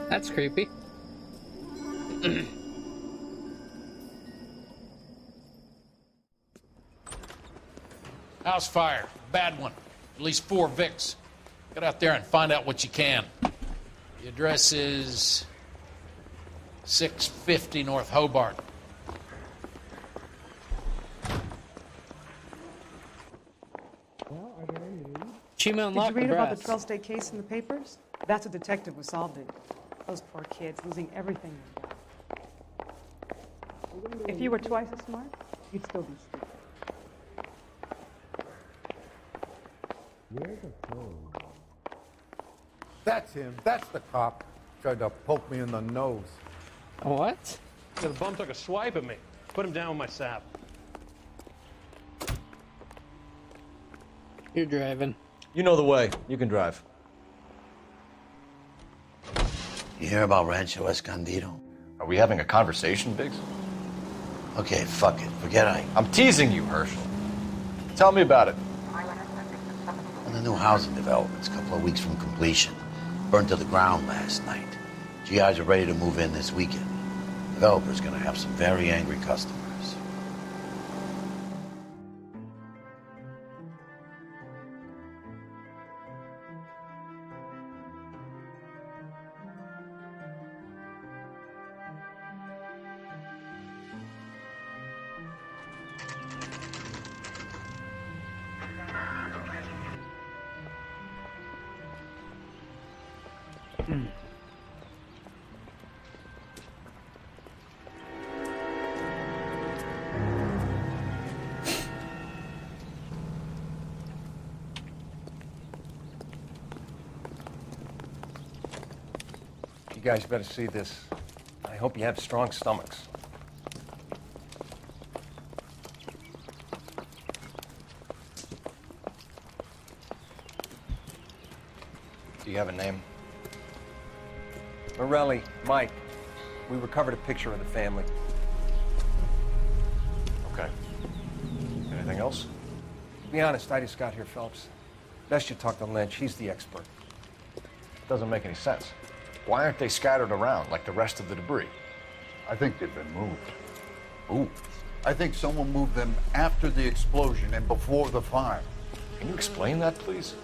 That's creepy. House fire. Bad one. At least 4 Vicks. Get out there and find out what you can. The address is 650 North Hobart. Chima unlocked Did you read the about the brass. 12 state case in the papers? That's a detective who solved it. Those poor kids losing everything they got. If you were twice as smart, you'd still be stupid. That's him. That's the cop. Tried to poke me in the nose. What? The bum took a swipe at me. Put him down with my sap. You're driving. You know the way. You can drive. You hear about Rancho Escondido? Are we having a conversation, Biggs? Okay, fuck it. Forget I'm teasing you, Herschel. Tell me about it. One of the new housing developments, a couple of weeks from completion. Burned to the ground last night. GIs are ready to move in this weekend. Developer's gonna have some very angry customers. You guys better see this. I hope you have strong stomachs. Do you have a name? Morelli, Mike. We recovered a picture of the family. Okay. Anything else? To be honest, I just got here, Phelps. Best you talk to Lynch. He's the expert. Doesn't make any sense. Why aren't they scattered around like the rest of the debris? I think they've been moved. Ooh. I think someone moved them after the explosion and before the fire. Can you explain that, please?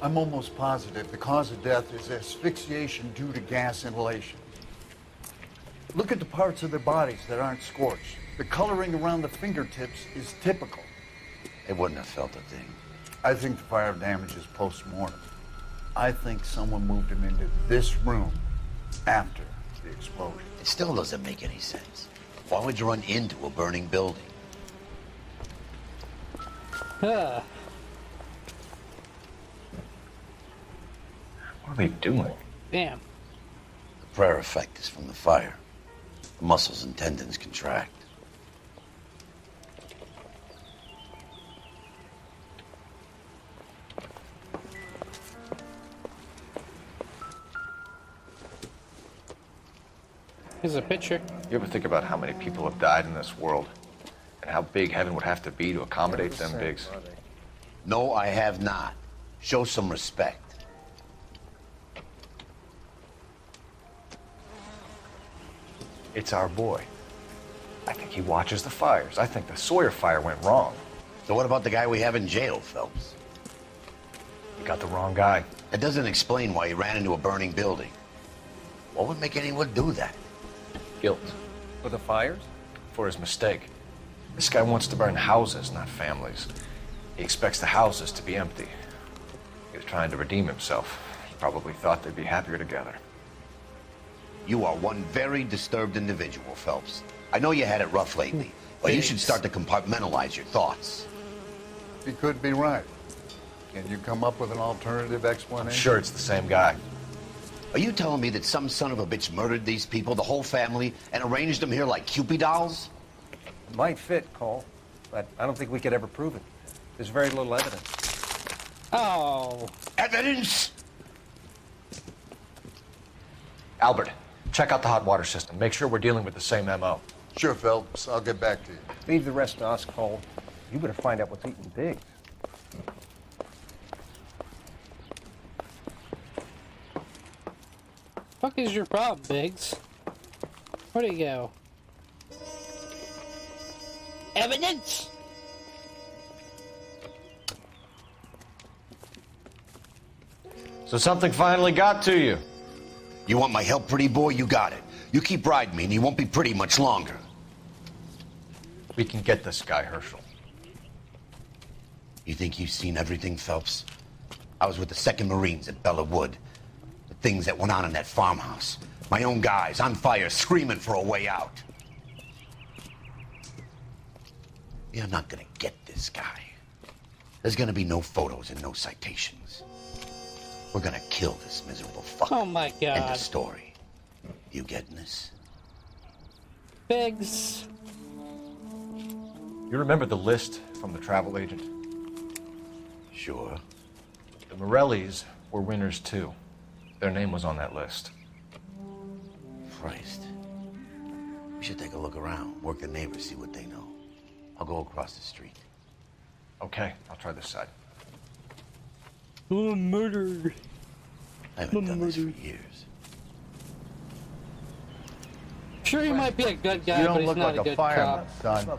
I'm almost positive the cause of death is asphyxiation due to gas inhalation. Look at the parts of their bodies that aren't scorched. The coloring around the fingertips is typical. They wouldn't have felt a thing. I think the fire damage is post-mortem. I think someone moved them into this room after the explosion. It still doesn't make any sense. Why would you run into a burning building? Huh. What are they doing? Damn. The prayer effect is from the fire. The muscles and tendons contract. Here's a picture. You ever think about how many people have died in this world? And how big heaven would have to be to accommodate them, Biggs? No, I have not. Show some respect. It's our boy. I think he watches the fires. I think the Sawyer fire went wrong. So what about the guy we have in jail, Phelps? You got the wrong guy. That doesn't explain why he ran into a burning building. What would make anyone do that? Guilt. For the fires? For his mistake. This guy wants to burn houses, not families. He expects the houses to be empty. He was trying to redeem himself. He probably thought they'd be happier together. You are one very disturbed individual, Phelps. I know you had it rough lately, but you should start to compartmentalize your thoughts. He could be right. Can you come up with an alternative explanation? I'm sure it's the same guy. Are you telling me that some son of a bitch murdered these people, the whole family, and arranged them here like Cupid dolls? It might fit, Cole, but I don't think we could ever prove it. There's very little evidence. Oh. Evidence? Albert, check out the hot water system. Make sure we're dealing with the same MO. Sure, Phelps. I'll get back to you. Leave the rest to us, Cole. You better find out what's eating Biggs. Fuck is your problem, Biggs? Where'd he go? Evidence! So something finally got to you. You want my help, pretty boy? You got it. You keep riding me and you won't be pretty much longer. We can get this guy, Herschel. You think you've seen everything, Phelps? I was with the 2nd Marines at Bella Wood. The things that went on in that farmhouse. My own guys on fire, screaming for a way out. You're not gonna get this guy. There's gonna be no photos and no citations. We're gonna kill this miserable fucker. Oh my god. End of story. You getting this? Biggs. You remember the list from the travel agent? Sure. The Morellis were winners too. Their name was on that list. Christ. We should take a look around, work the neighbors, see what they know. I'll go across the street. Okay, I'll try this side. Oh, murder. I haven't done this for years. Sure, he might be a good guy, You but don't he's look not like a a good fireman, cop. son.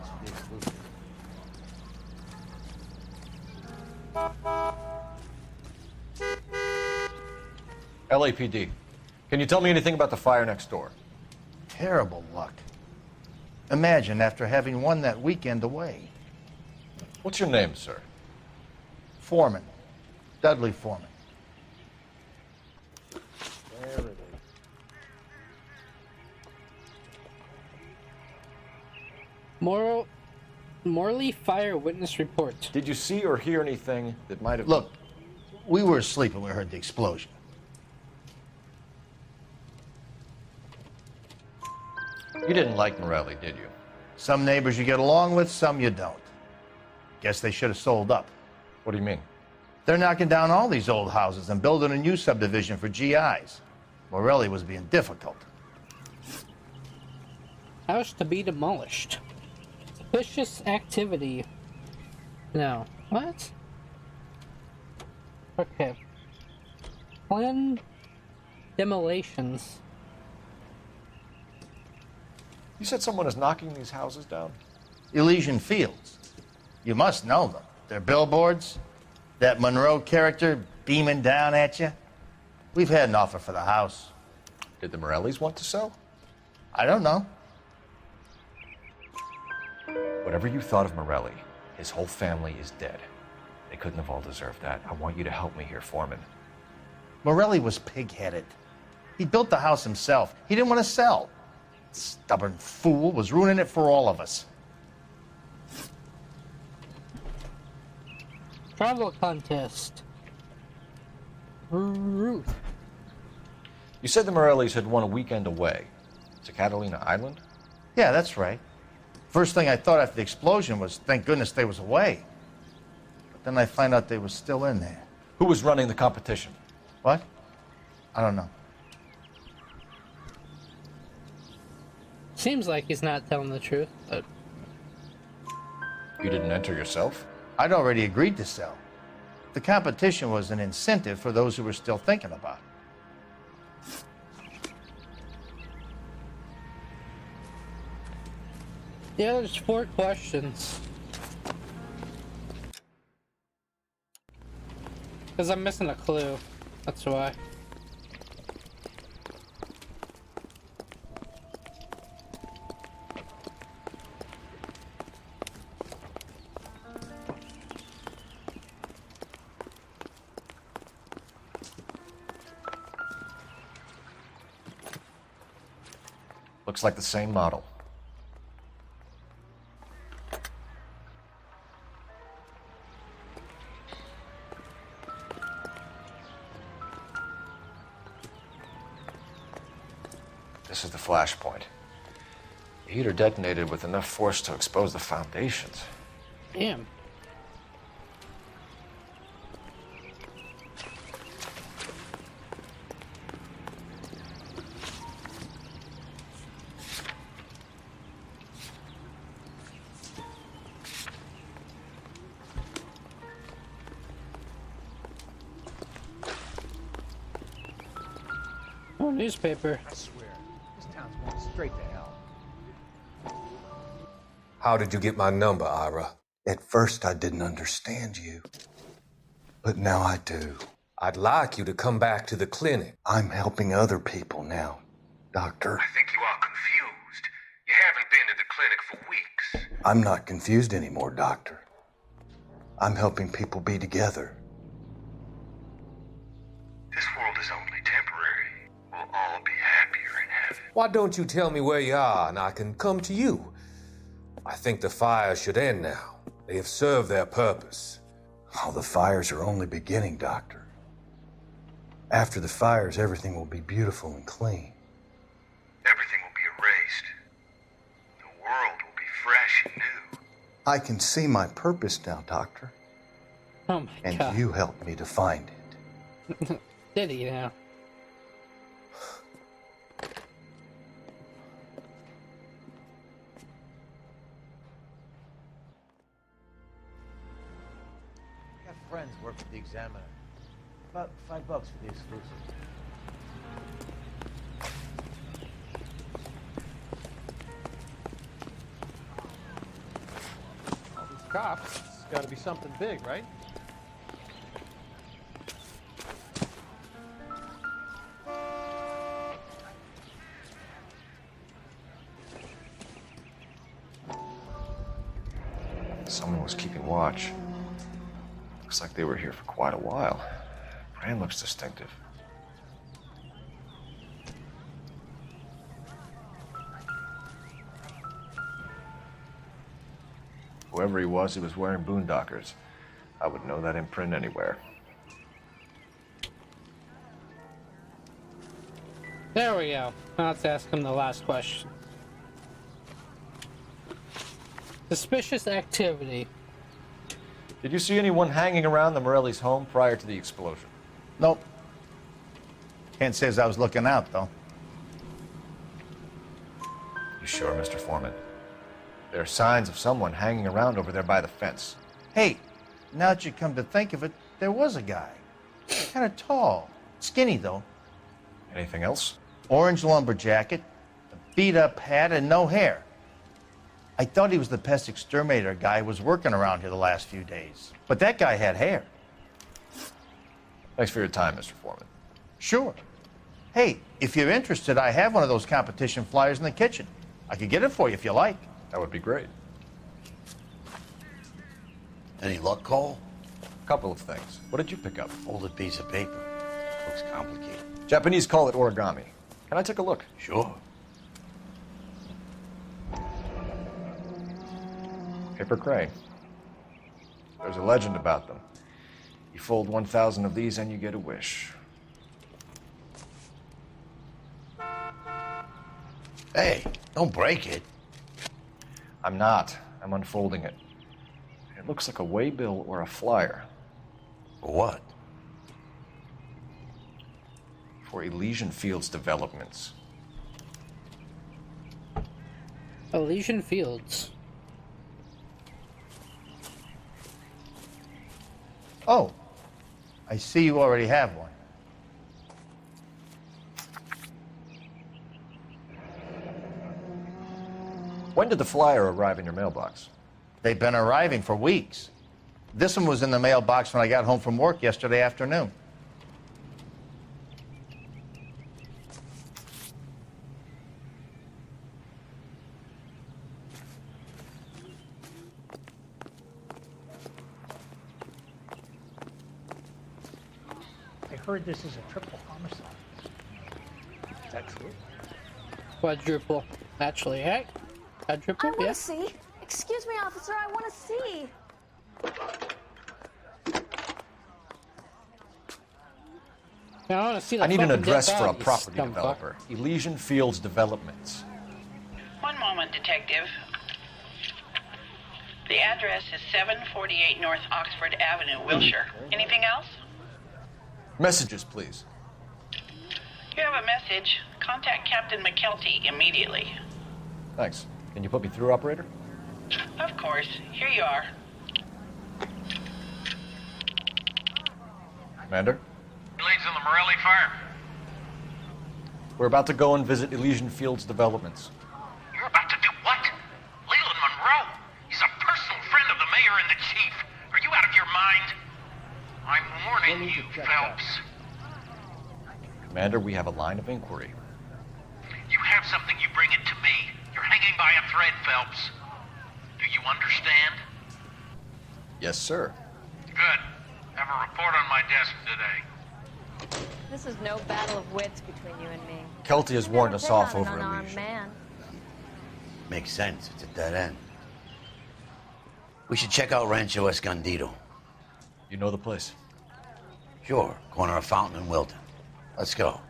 LAPD. Can you tell me anything about the fire next door? Terrible luck. Imagine after having won that weekend away. What's your name, sir? Foreman. Dudley Foreman. Morley Fire Witness Report. Did you see or hear anything that might have... Look, we were asleep when we heard the explosion. You didn't like Morelli, did you? Some neighbors you get along with, some you don't. Guess they should have sold up. What do you mean? They're knocking down all these old houses and building a new subdivision for GIs. Morelli was being difficult. House to be demolished. Suspicious activity. No. What? Okay. Plan demolitions. You said someone is knocking these houses down? Elysian Fields. You must know them. Their billboards, that Monroe character beaming down at you. We've had an offer for the house. Did the Morellis want to sell? I don't know. Whatever you thought of Morelli, his whole family is dead. They couldn't have all deserved that. I want you to help me here, Foreman. Morelli was pig-headed. He built the house himself. He didn't want to sell. Stubborn fool was ruining it for all of us. Travel contest. Ruth. You said the Morellis had won a weekend away to Catalina Island? Yeah, that's right. First thing I thought after the explosion was, thank goodness they was away. But then I find out they was still in there. Who was running the competition? What? I don't know. Seems like he's not telling the truth, but... You didn't enter yourself? I'd already agreed to sell. The competition was an incentive for those who were still thinking about it. Yeah, there's 4 questions. Because I'm missing a clue. That's why. Looks like the same model. This is the flash point. The heater detonated with enough force to expose the foundations. Damn. Oh, newspaper. I swear, this town's going straight to hell. How did you get my number, Ira? At first, I didn't understand you. But now I do. I'd like you to come back to the clinic. I'm helping other people now, Doctor. I think you are confused. You haven't been to the clinic for weeks. I'm not confused anymore, Doctor. I'm helping people be together. This world is only temporary. We'll all be happier in heaven. Why don't you tell me where you are and I can come to you? I think the fires should end now. They have served their purpose. Oh, the fires are only beginning, Doctor. After the fires, everything will be beautiful and clean. Everything will be erased. The world will be fresh and new. I can see my purpose now, Doctor. Oh my And god. you helped me to find it. Did he now? I got friends work at the Examiner. About $5 for the exclusive. All these cops, it's got to be something big, right? Someone was keeping watch. Looks like they were here for quite a while. Brand looks distinctive. Whoever he was wearing boondockers. I would know that imprint anywhere. There we go. Now let's ask him the last question. Suspicious activity. Did you see anyone hanging around the Morelli's home prior to the explosion? Nope. Kent says I was looking out, though. You sure, Mr. Foreman? There are signs of someone hanging around over there by the fence. Hey, now that you come to think of it, there was a guy. Kind of tall. Skinny, though. Anything else? Orange lumber jacket, a beat-up hat, and no hair. I thought he was the pest exterminator guy who was working around here the last few days. But that guy had hair. Thanks for your time, Mr. Foreman. Sure. Hey, if you're interested, I have one of those competition flyers in the kitchen. I could get it for you if you like. That would be great. Any luck, Cole? A couple of things. What did you pick up? Folded piece of paper. Looks complicated. Japanese call it origami. Can I take a look? Sure. Paper crane. There's a legend about them. You fold 1,000 of these and you get a wish. Hey, don't break it. I'm not. I'm unfolding it. It looks like a waybill or a flyer. For what? For Elysian Fields developments. Elysian Fields. Oh, I see you already have one. When did the flyer arrive in your mailbox? They've been arriving for weeks. This one was in the mailbox when I got home from work yesterday afternoon. I heard this is a triple homicide. Is that true? Quadruple. Actually, hey? Quadruple? I want to Yeah. see. Excuse me, officer, I want to see. I want to see the I need an fucking address dead for a bodies, property scumfuck. developer. Elysian Fields Developments. One moment, detective. The address is 748 North Oxford Avenue, Wilshire. Anything else? Messages, please. You have a message. Contact Captain McKelty immediately. Thanks. Can you put me through, operator? Of course. Here you are. Commander? Leads on the Morelli fire. We're about to go and visit Elysian Fields developments. You're about to do what? Leland Monroe! He's a personal friend of the mayor and the chief. Are you out of your mind? I'm warning you, Phelps. Commander, we have a line of inquiry. You have something, you bring it to me. You're hanging by a thread, Phelps. Do you understand? Yes, sir. Good. Have a report on my desk today. This is no battle of wits between you and me. Kelty has warned us off over an Elysian. man. Makes sense. It's a dead end. We should check out Rancho Escondido. You know the place? Sure. Corner of Fountain and Wilton. Let's go.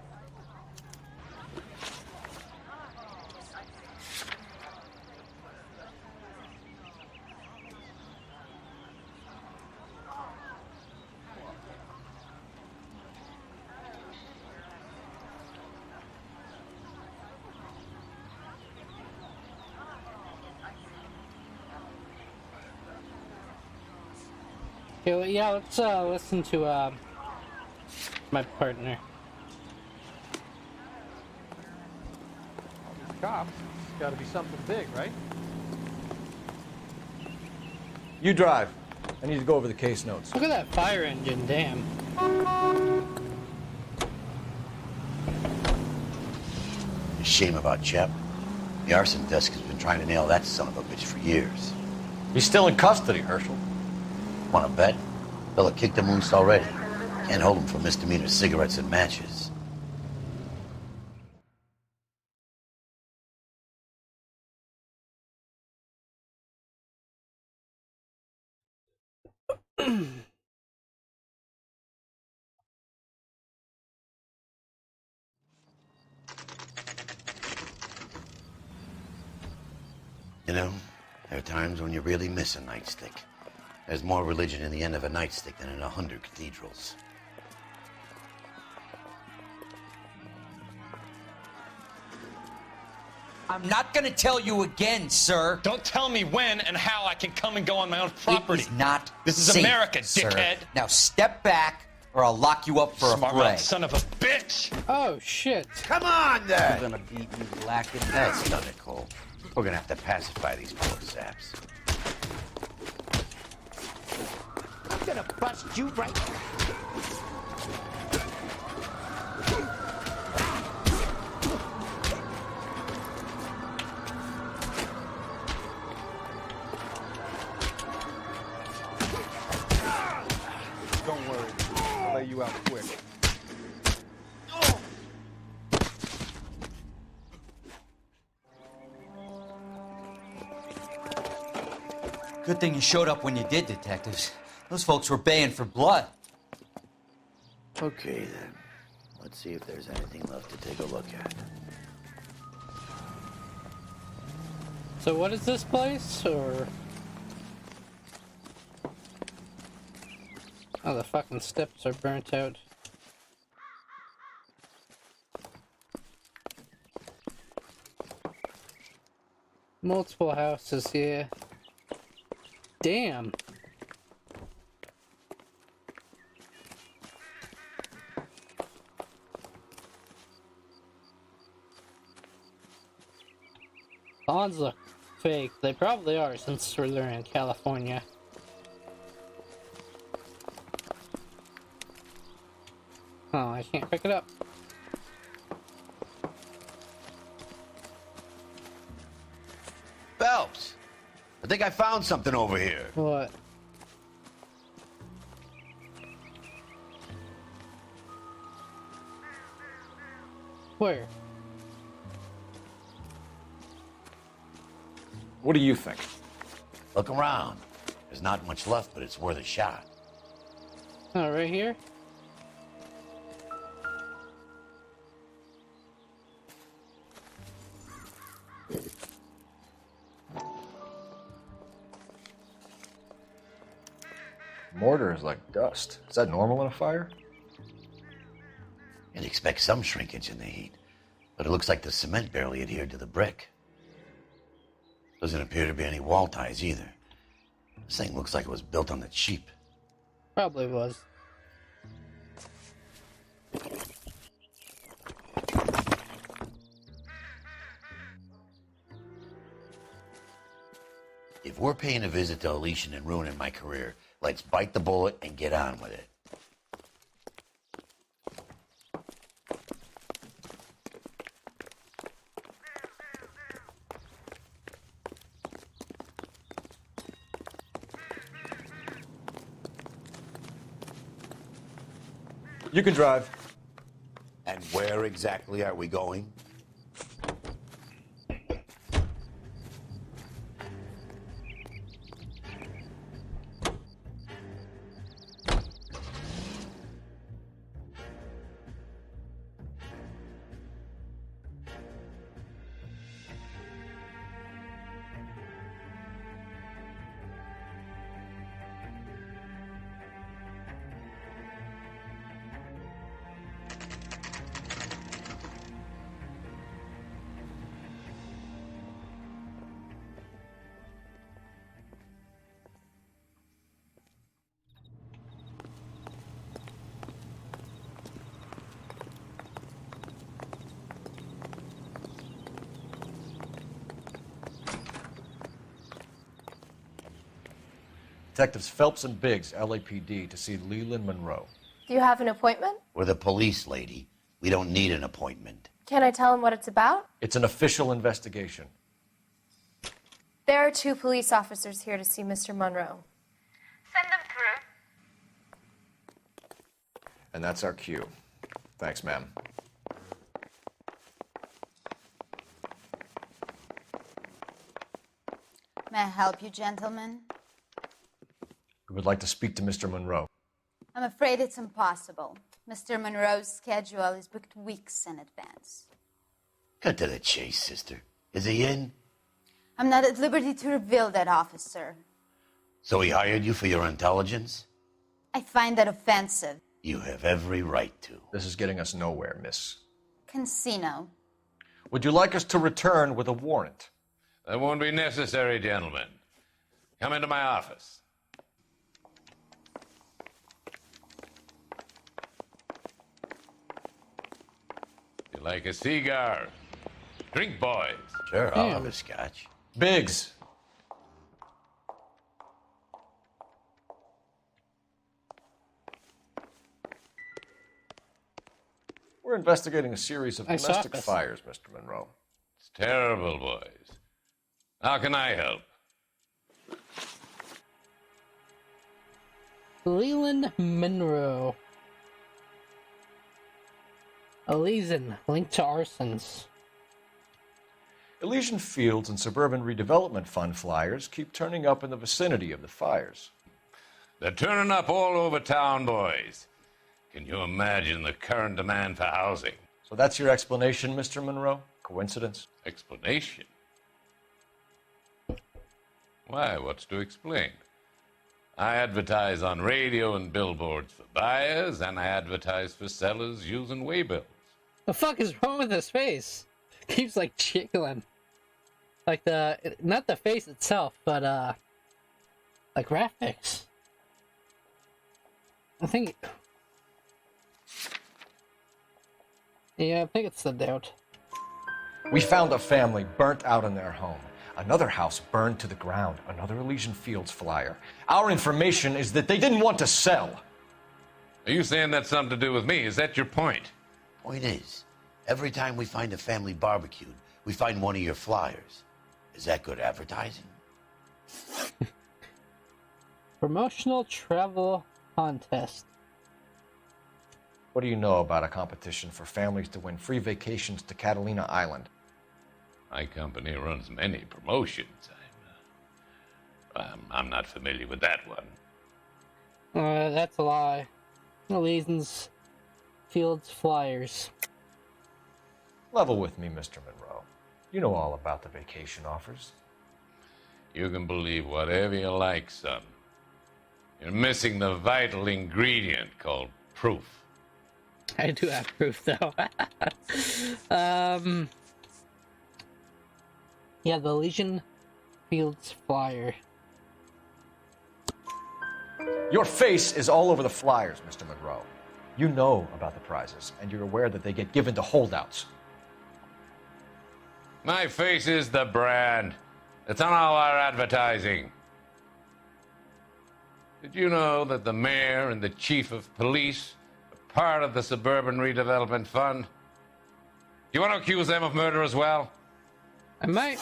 Okay, well, yeah, let's listen to my partner. Cops. It's got to be something big, right? You drive. I need to go over the case notes. Look at that fire engine, damn. Shame about Shep. The arson desk has been trying to nail that son of a bitch for years. He's still in custody, Herschel. Want to bet? They'll have kicked him loose already. Can't hold him for misdemeanor cigarettes and matches. You know, there are times when you really miss a nightstick. There's more religion in the end of a nightstick than in 100 cathedrals. I'm not gonna tell you again, sir. Don't tell me when and how I can come and go on my own property. It is not This is safe, America, sir. dickhead. Now step back, or I'll lock you up for a Smart fray. mouth son of a bitch. Oh, shit. Come on, then! You're gonna beat me black and That's done it, Cole. We're gonna have to pacify these poor saps. I'm gonna bust you right. Don't worry. I'll lay you out quick. Good thing you showed up when you did, detectives. Those folks were baying for blood. Okay, then. Let's see if there's anything left to take a look at. So what is this place, or... Oh, the fucking steps are burnt out. Multiple houses here. Damn. Lawns look fake. They probably are, since we're there in California. Oh, I can't pick it up. Phelps! I think I found something over here. What? Where? What do you think? Look around. There's not much left, but it's worth a shot. Oh, right here? Mortar is like dust. Is that normal in a fire? You'd expect some shrinkage in the heat, but it looks like the cement barely adhered to the brick. Doesn't appear to be any wall ties either. This thing looks like it was built on the cheap. Probably was. if we're paying a visit to Elysian and ruining my career, let's bite the bullet and get on with it. You can drive. And where exactly are we going? Detectives Phelps and Biggs, LAPD, to see Leland Monroe. Do you have an appointment? We're the police, lady. We don't need an appointment. Can I tell him what it's about? It's an official investigation. There are 2 police officers here to see Mr. Monroe. Send them through. And that's our cue. Thanks, ma'am. May I help you, gentlemen? We would like to speak to Mr. Monroe. I'm afraid it's impossible. Mr. Monroe's schedule is booked weeks in advance. Cut to the chase, sister. Is he in? I'm not at liberty to reveal that, officer. So he hired you for your intelligence? I find that offensive. You have every right to. This is getting us nowhere, miss. Casino. Would you like us to return with a warrant? That won't be necessary, gentlemen. Come into my office. You like a cigar? Drink, boys. Sure, I'll have a scotch. Biggs. We're investigating a series of domestic fires, Mr. Monroe. It's terrible, boys. How can I help? Leland Monroe. Elysian, linked to arsons. Elysian Fields and Suburban Redevelopment Fund flyers keep turning up in the vicinity of the fires. They're turning up all over town, boys. Can you imagine the current demand for housing? So that's your explanation, Mr. Monroe? Coincidence? Explanation? Why, what's to explain? I advertise on radio and billboards for buyers, and I advertise for sellers using waybills. The fuck is wrong with his face? Keeps like jiggling. Like not the face itself, but like graphics. I think it's the doubt. We found a family burnt out in their home. Another house burned to the ground. Another Elysian Fields flyer. Our information is that they didn't want to sell. Are you saying that's something to do with me? Is that your point? Point is, every time we find a family barbecued, we find one of your flyers. Is that good advertising? Promotional travel contest. What do you know about a competition for families to win free vacations to Catalina Island? My company runs many promotions. I'm not familiar with that one. That's a lie. Elysian's Fields Flyers. Level with me, Mr. Monroe. You know all about the vacation offers. You can believe whatever you like, son. You're missing the vital ingredient called proof. I do have proof, though. Yeah, the Elysian Fields Flyer. Your face is all over the flyers, Mr. Monroe. You know about the prizes, and you're aware that they get given to holdouts. My face is the brand. It's on all our advertising. Did you know that the mayor and the chief of police are part of the Suburban Redevelopment Fund? Do you want to accuse them of murder as well? I might.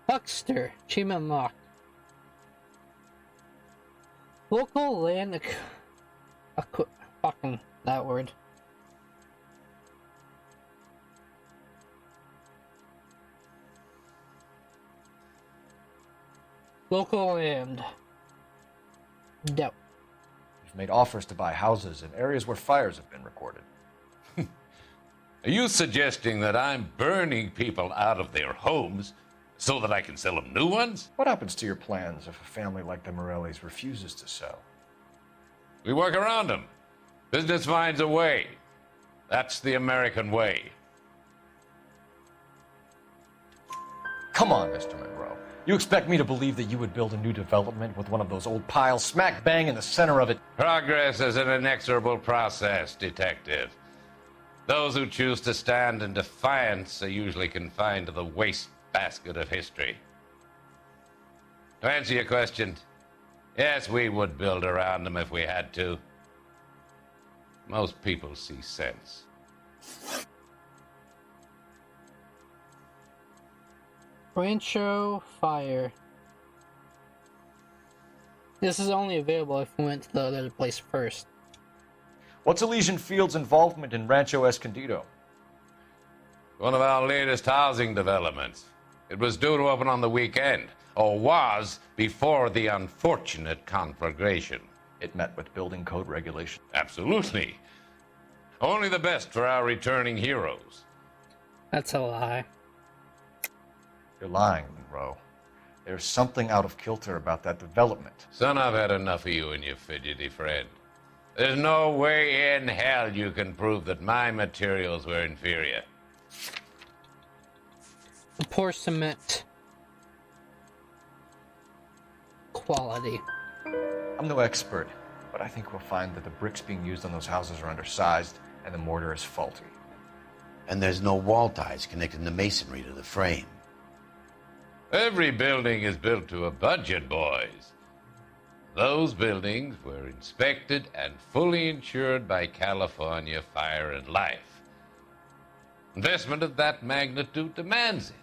Huckster, achievement unlocked. Local land fucking that word. Local land. Doubt. We've made offers to buy houses in areas where fires have been recorded. Are you suggesting that I'm burning people out of their homes so that I can sell them new ones? What happens to your plans if a family like the Morellis refuses to sell? We work around them. Business finds a way. That's the American way. Come on, Mr. Monroe. You expect me to believe that you would build a new development with one of those old piles smack bang in the center of it? Progress is an inexorable process, Detective. Those who choose to stand in defiance are usually confined to the wastebasket of history. To answer your question, yes, we would build around them if we had to. Most people see sense. Rancho Fire. This is only available if we went to the other place first. What's Elysian Field's involvement in Rancho Escondido? One of our latest housing developments. It was due to open on the weekend, or was before the unfortunate conflagration. It met with building code regulations. Absolutely. Only the best for our returning heroes. That's a lie. You're lying, Monroe. There's something out of kilter about that development. Son, I've had enough of you and your fidgety friend. There's no way in hell you can prove that my materials were inferior. Poor cement. Quality. I'm no expert, but I think we'll find that the bricks being used on those houses are undersized and the mortar is faulty. And there's no wall ties connecting the masonry to the frame. Every building is built to a budget, boys. Those buildings were inspected and fully insured by California Fire and Life. Investment of that magnitude demands it.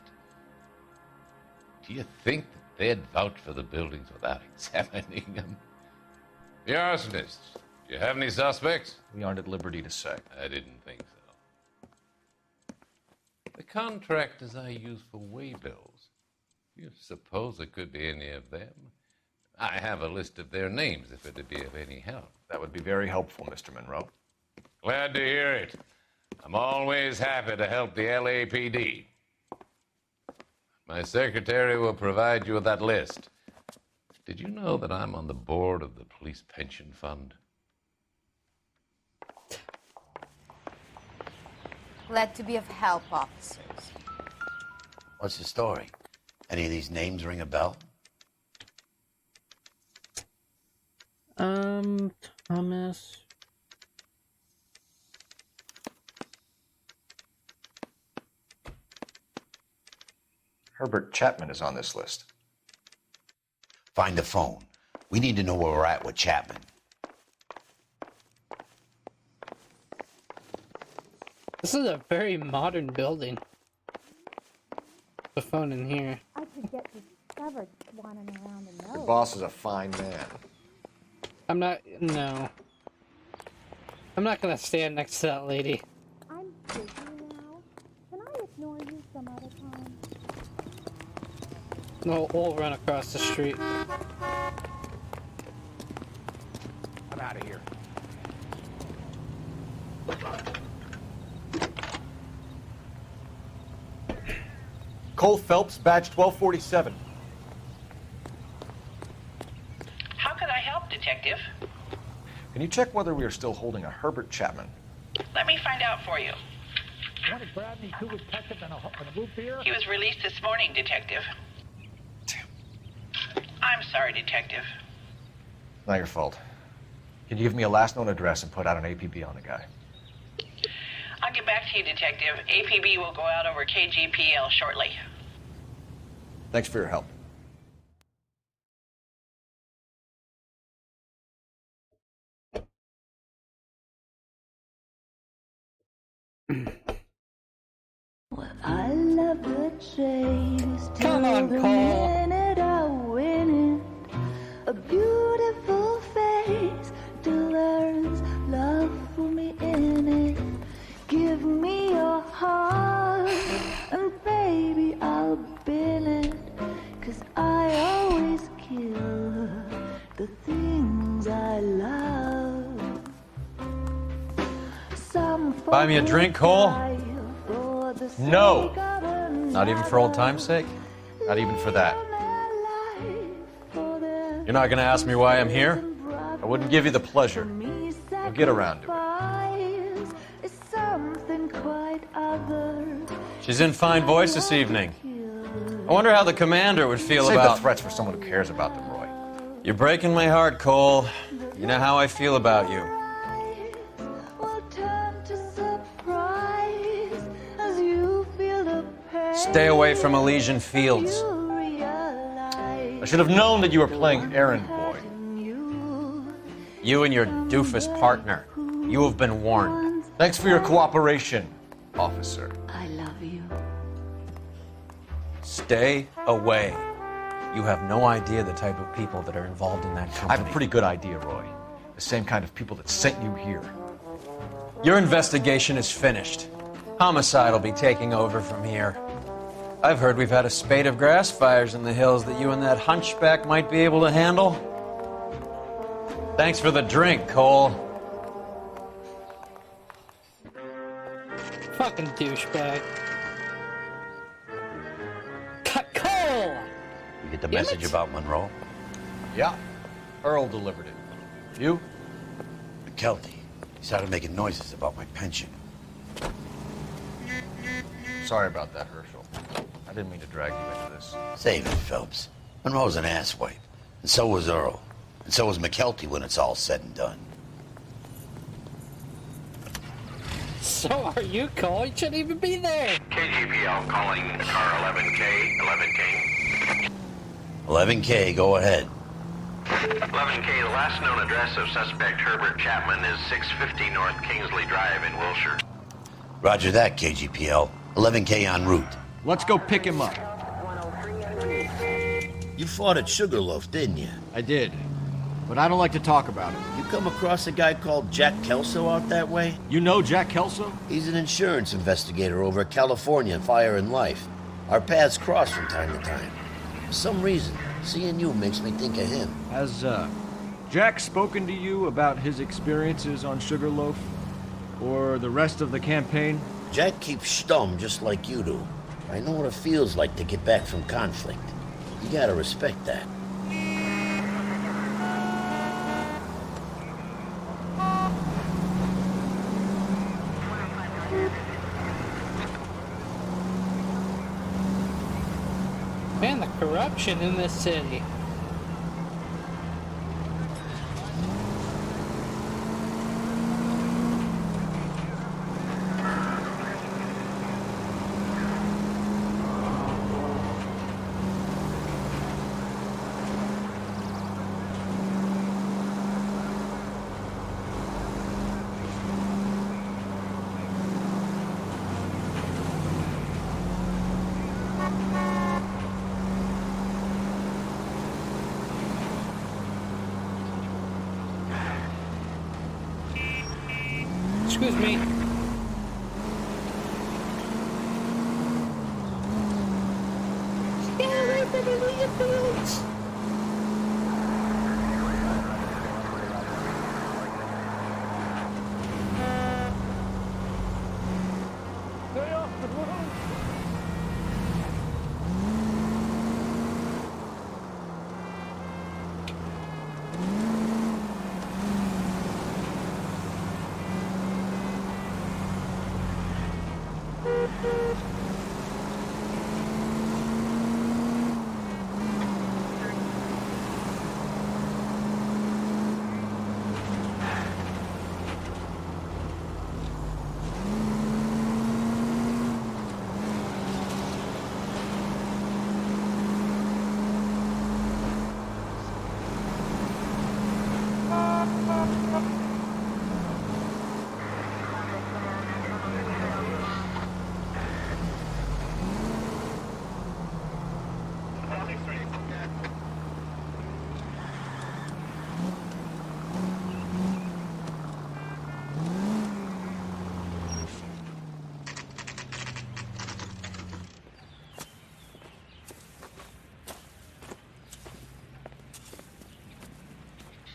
Do you think that they'd vouch for the buildings without examining them? The arsonists, do you have any suspects? We aren't at liberty to say. I didn't think so. The contractors I use for waybills, do you suppose it could be any of them? I have a list of their names if it'd be of any help. That would be very helpful, Mr. Monroe. Glad to hear it. I'm always happy to help the LAPD. My secretary will provide you with that list. Did you know that I'm on the board of the police pension fund? Glad to be of help, officers. What's the story? Any of these names ring a bell? Thomas. Herbert Chapman is on this list. Find the phone. We need to know where we're at with Chapman. This is a very modern building. The phone in here. I could get discovered wandering around the Your nose. boss is a fine man. I'm not. No. I'm not gonna stand next to that lady. I'm busy now. Can I ignore you some other time? No, we'll run across the street. I'm out of here. Cole Phelps, badge 1247. How could I help, Detective? Can you check whether we are still holding a Herbert Chapman? Let me find out for you. You want to grab me two detectives and a root beer? He was released this morning, Detective. I'm sorry, Detective. Not your fault. Can you give me a last known address and put out an APB on the guy? I'll get back to you, Detective. APB will go out over KGPL shortly. Thanks for your help. I love the chase. Come on, till the Cole. minute I win it. A beautiful face till there's love for me in it. Give me your heart, and baby, I'll bill it. 'Cause I always kill the things I love. Some Buy me a drink, Cole? for the No. sake of a Not even for old time's sake? Not even for that. You're not gonna ask me why I'm here? I wouldn't give you the pleasure. We'll get around to it. is something quite other. She's in fine voice this evening. I wonder how the commander would feel Save about... the threats for someone who cares about them, Roy. You're breaking my heart, Cole. You know how I feel about you. Will turn to surprise as you feel the pain. Stay away from Elysian Fields. I should have known that you were playing errand boy. You and your doofus partner. You have been warned. Thanks for your cooperation, officer. I love you. Stay away. You have no idea the type of people that are involved in that I company. have a pretty good idea, Roy. The same kind of people that sent you here. Your investigation is finished. Homicide will be taking over from here. I've heard we've had a spate of grass fires in the hills that you and that hunchback might be able to handle. Thanks for the drink, Cole. Fucking douchebag. Cole! You get the message about Monroe? Yeah. Earl delivered it. You? McKelty. He started making noises about my pension. Sorry about that, Herschel. I didn't mean to drag you into this. Save it, Phelps. Monroe's an asswipe. And so was Earl. And so was McKelty when it's all said and done. So are you, Cole? You shouldn't even be there. KGPL calling car 11K, 11K. 11K, go ahead. 11K, the last known address of suspect Herbert Chapman is 650 North Kingsley Drive in Wilshire. Roger that, KGPL. 11K en route. Let's go pick him up. You fought at Sugarloaf, didn't you? I did, but I don't like to talk about it. You come across a guy called Jack Kelso out that way? You know Jack Kelso? He's an insurance investigator over at California Fire and Life. Our paths cross from time to time. For some reason, seeing you makes me think of him. Has, Jack spoken to you about his experiences on Sugarloaf? Or the rest of the campaign? Jack keeps stum just like you do. I know what it feels like to get back from conflict. You gotta respect that. Man, the corruption in this city. Excuse me. Stay away from the Elysian Fields. Stay off the road.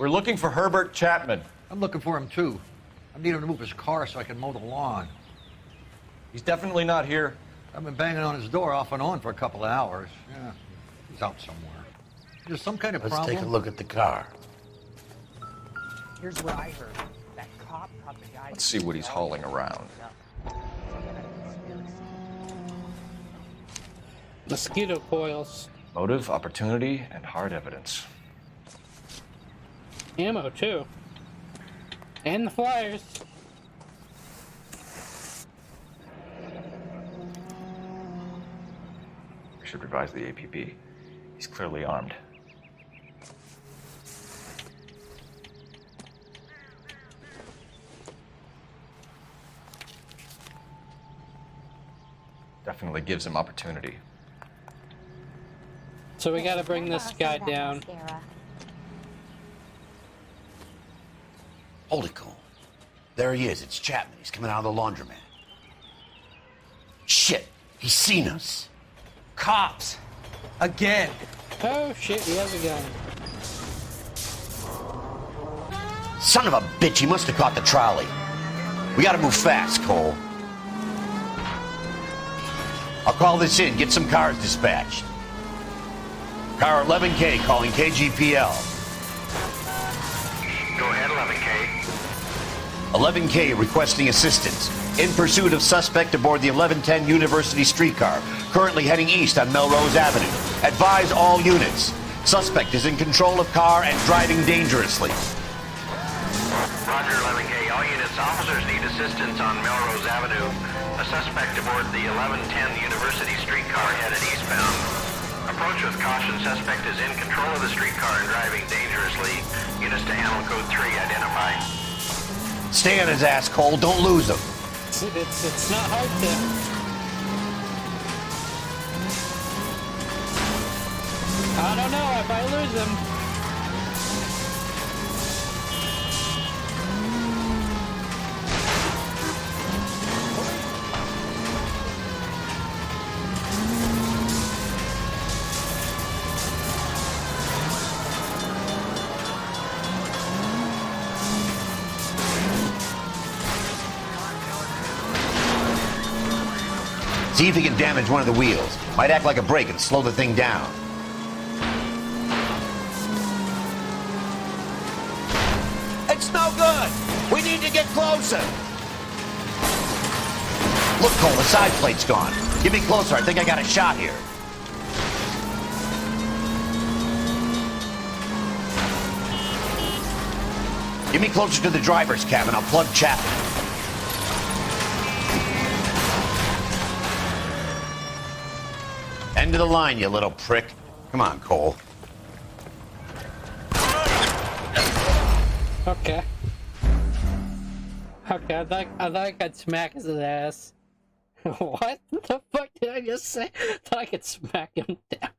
We're looking for Herbert Chapman. I'm looking for him, too. I need him to move his car so I can mow the lawn. He's definitely not here. I've been banging on his door off and on for a couple of hours. Yeah, he's out somewhere. There's some kind of Let's problem. take a look at the car. Here's what I heard. That cop caught the guy. Let's see what he's hauling around. Mosquito coils. Motive, opportunity, and hard evidence. Ammo, too. And the flyers. We should revise the APB. He's clearly armed. Definitely gives him opportunity. So we gotta bring this guy down. Hold it, Cole. There he is. It's Chapman. He's coming out of the laundromat. Shit. He's seen us. Cops. Again. Oh, shit. He has a gun. Son of a bitch. He must have caught the trolley. We gotta move fast, Cole. I'll call this in. Get some cars dispatched. Car 11K calling KGPL. Go ahead, 11K. 11K requesting assistance. In pursuit of suspect aboard the 1110 University streetcar, currently heading east on Melrose Avenue. Advise all units. Suspect is in control of car and driving dangerously. Roger, 11K. All units, officers need assistance on Melrose Avenue. A suspect aboard the 1110 University streetcar headed eastbound. Approach with caution. Suspect is in control of the streetcar and driving dangerously. Units to handle code 3 identify. Stay on his ass, Cole. Don't lose him. It's not hard to... I don't know if I lose him. See if he can damage one of the wheels. Might act like a brake and slow the thing down. It's no good. We need to get closer. Look, Cole, the side plate's gone. Get me closer. I think I got a shot here. Get me closer to the driver's cabin. I'll plug Chapman. End of the line, you little prick. Come on, Cole. Okay. Okay, I thought I could smack his ass. What the fuck did I just say? I thought I could smack him down.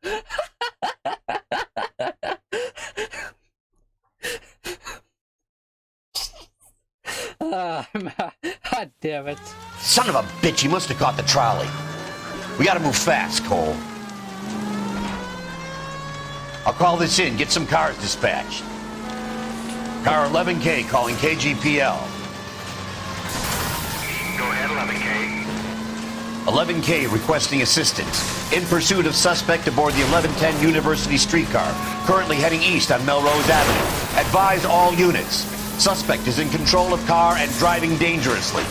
God damn it. Son of a bitch, he must have caught the trolley. We gotta move fast, Cole. I'll call this in. Get some cars dispatched. Car 11K calling KGPL. Go ahead, 11K. 11K requesting assistance. In pursuit of suspect aboard the 1110 University streetcar, currently heading east on Melrose Avenue. Advise all units. Suspect is in control of car and driving dangerously.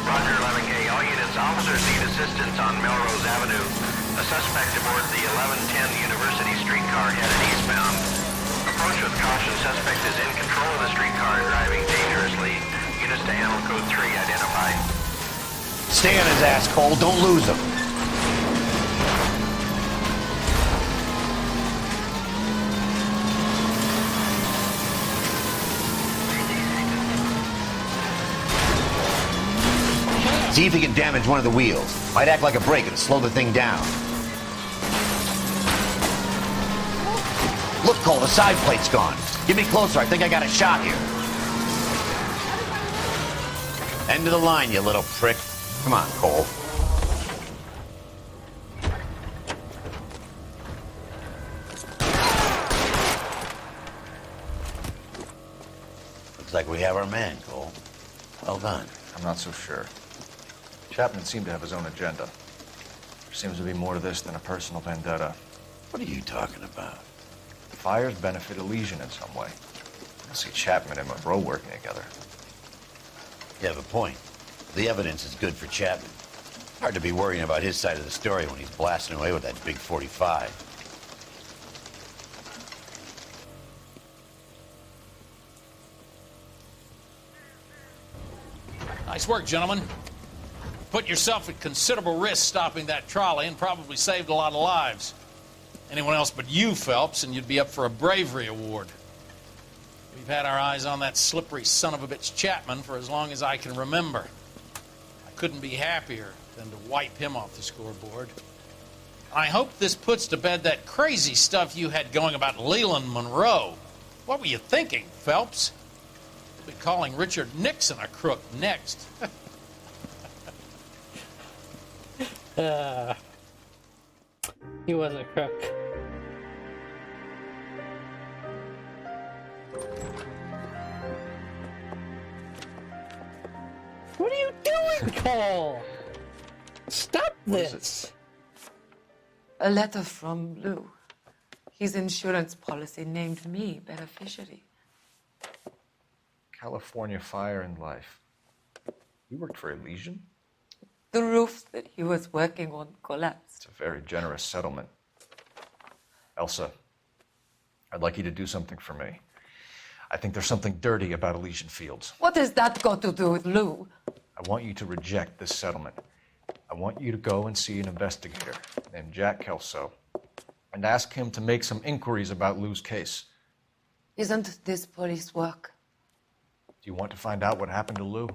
Roger, 11K. All units, officers need assistance on Melrose Avenue. A suspect aboard the 1110 University streetcar headed eastbound. Approach with caution. Suspect is in control of the streetcar and driving dangerously. Units to handle code 3 identify. Stay on his ass, Cole. Don't lose him. See if he can damage one of the wheels. Might act like a brake and slow the thing down. Look, Cole, the side plate's gone. Get me closer. I think I got a shot here. End of the line, you little prick. Come on, Cole. like we have our man, Cole. Well done. I'm not so sure. Chapman seemed to have his own agenda. There seems to be more to this than a personal vendetta. What are you talking about? The fires benefit Elysian in some way. I see Chapman and Monroe working together. You have a point. The evidence is good for Chapman. Hard to be worrying about his side of the story when he's blasting away with that big 45. Nice work, gentlemen. Put yourself at considerable risk stopping that trolley and probably saved a lot of lives. Anyone else but you, Phelps, and you'd be up for a bravery award. We've had our eyes on that slippery son of a bitch Chapman for as long as I can remember. I couldn't be happier than to wipe him off the scoreboard. I hope this puts to bed that crazy stuff you had going about Leland Monroe. What were you thinking, Phelps? We'll be calling Richard Nixon a crook next. He was a crook. What are you doing, Cole? Stop this! A letter from Lou. His insurance policy named me beneficiary. California Fire and Life. You worked for Elysian? The roof that he was working on collapsed. It's a very generous settlement. Elsa, I'd like you to do something for me. I think there's something dirty about Elysian Fields. What has that got to do with Lou? I want you to reject this settlement. I want you to go and see an investigator named Jack Kelso and ask him to make some inquiries about Lou's case. Isn't this police work? Do you want to find out what happened to Lou?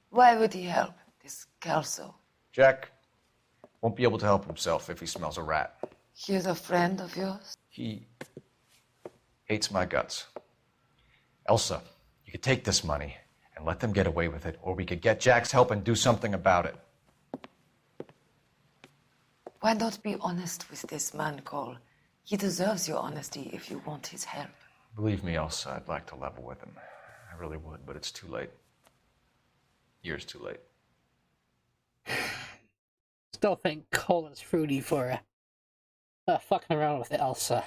Why would he help, this Kelso? Jack won't be able to help himself if he smells a rat. He's a friend of yours? He hates my guts. Elsa, you could take this money and let them get away with it, or we could get Jack's help and do something about it. Why not be honest with this man, Cole? He deserves your honesty if you want his help. Believe me, Elsa, I'd like to level with him. I really would, but it's too late. Years too late. Still think Cole is fruity for fucking around with Elsa.